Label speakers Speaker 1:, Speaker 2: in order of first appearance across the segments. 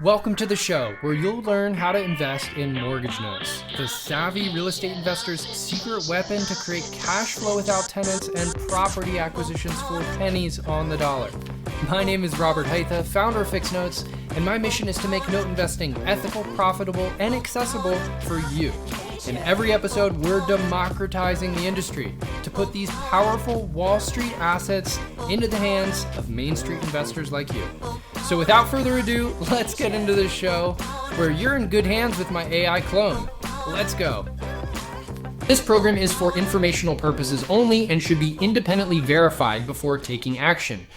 Speaker 1: Welcome to the show, where you'll learn how to invest in mortgage notes, the savvy real estate investor's secret weapon to create cash flow without tenants and property acquisitions for pennies on the dollar. My name is Robert Haitha, founder of Fixed Notes, and my mission is to make note investing ethical, profitable, and accessible for you. In every episode, we're democratizing the industry to put these powerful Wall Street assets into the hands of Main Street investors like you. So without further ado, let's get into this show where you're in good hands with my AI clone. Let's go. This program is for informational purposes only and should be independently verified before taking action.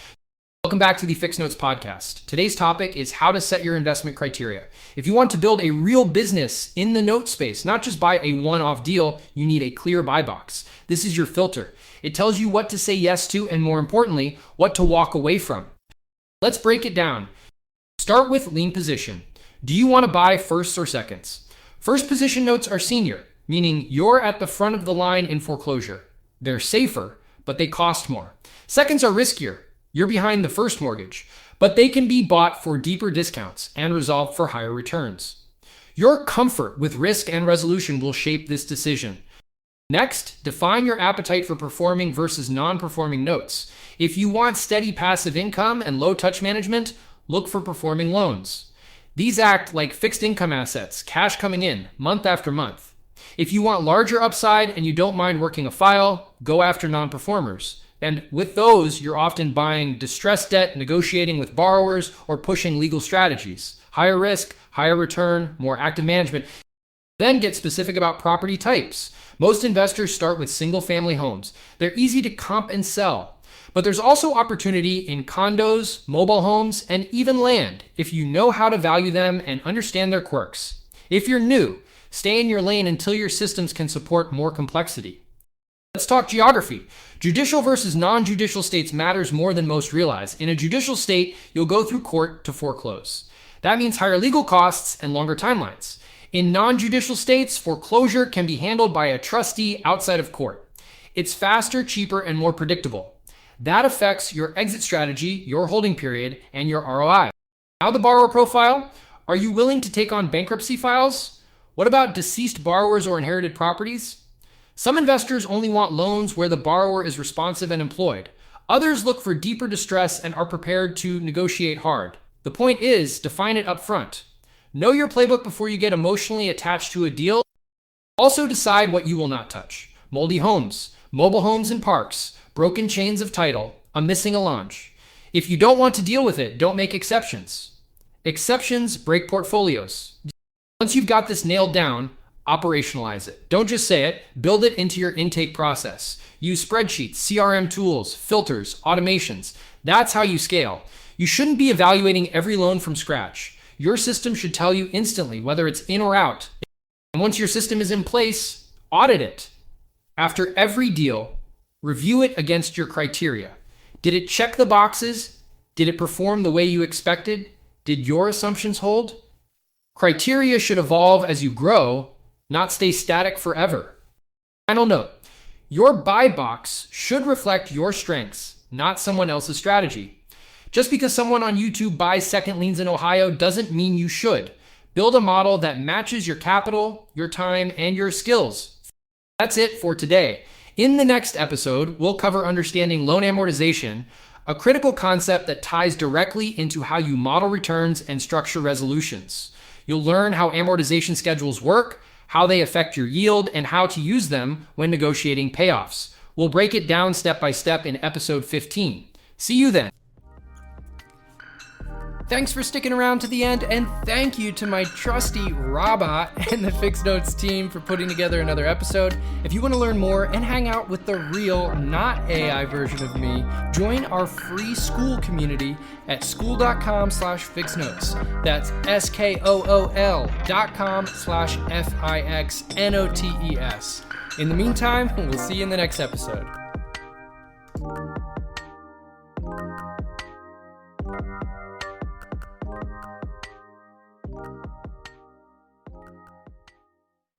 Speaker 1: Welcome back to the Fixed Notes podcast. Today's topic is how to set your investment criteria. If you want to build a real business in the note space, not just buy a one-off deal, you need a clear buy box. This is your filter. It tells you what to say yes to and, more importantly, what to walk away from. Let's break it down. Start with lien position. Do you want to buy firsts or seconds? First position notes are senior, meaning you're at the front of the line in foreclosure. They're safer, but they cost more. Seconds are riskier. You're behind the first mortgage, but they can be bought for deeper discounts and resolved for higher returns. Your comfort with risk and resolution will shape this decision. Next, define your appetite for performing versus non-performing notes. If you want steady passive income and low touch management, look for performing loans. These act like fixed income assets, cash coming in month after month. If you want larger upside and you don't mind working a file, go after non-performers. And with those, you're often buying distressed debt, negotiating with borrowers, or pushing legal strategies. Higher risk, higher return, more active management. Then get specific about property types. Most investors start with single-family homes. They're easy to comp and sell. But there's also opportunity in condos, mobile homes, and even land if you know how to value them and understand their quirks. If you're new, stay in your lane until your systems can support more complexity. Let's talk geography. Judicial versus non-judicial states matters more than most realize. In a judicial state, you'll go through court to foreclose. That means higher legal costs and longer timelines. In non-judicial states, foreclosure can be handled by a trustee outside of court. It's faster, cheaper, and more predictable. That affects your exit strategy, your holding period, and your ROI. Now the borrower profile. Are you willing to take on bankruptcy files? What about deceased borrowers or inherited properties? Some investors only want loans where the borrower is responsive and employed. Others look for deeper distress and are prepared to negotiate hard. The point is, define it up front. Know your playbook before you get emotionally attached to a deal. Also decide what you will not touch. Moldy homes, mobile homes and parks, broken chains of title, a missing allonge. If you don't want to deal with it, don't make exceptions. Exceptions break portfolios. Once you've got this nailed down, operationalize it. Don't just say it, build it into your intake process. Use spreadsheets, CRM tools, filters, automations. That's how you scale. You shouldn't be evaluating every loan from scratch. Your system should tell you instantly whether it's in or out. And once your system is in place, audit it. After every deal, review it against your criteria. Did it check the boxes? Did it perform the way you expected? Did your assumptions hold? Criteria should evolve as you grow, not stay static forever. Final note, your buy box should reflect your strengths, not someone else's strategy. Just because someone on YouTube buys second liens in Ohio doesn't mean you should. Build a model that matches your capital, your time, and your skills. That's it for today. In the next episode, we'll cover understanding loan amortization, a critical concept that ties directly into how you model returns and structure resolutions. You'll learn how amortization schedules work, how they affect your yield, and how to use them when negotiating payoffs. We'll break it down step by step in episode 15. See you then. Thanks for sticking around to the end, and thank you to my trusty Robot and the Fixed Notes team for putting together another episode. If you want to learn more and hang out with the real, not AI version of me, join our free school community at school.com/fixnotes. That's SKOOL.com/FIXNOTES. In the meantime, we'll see you in the next episode.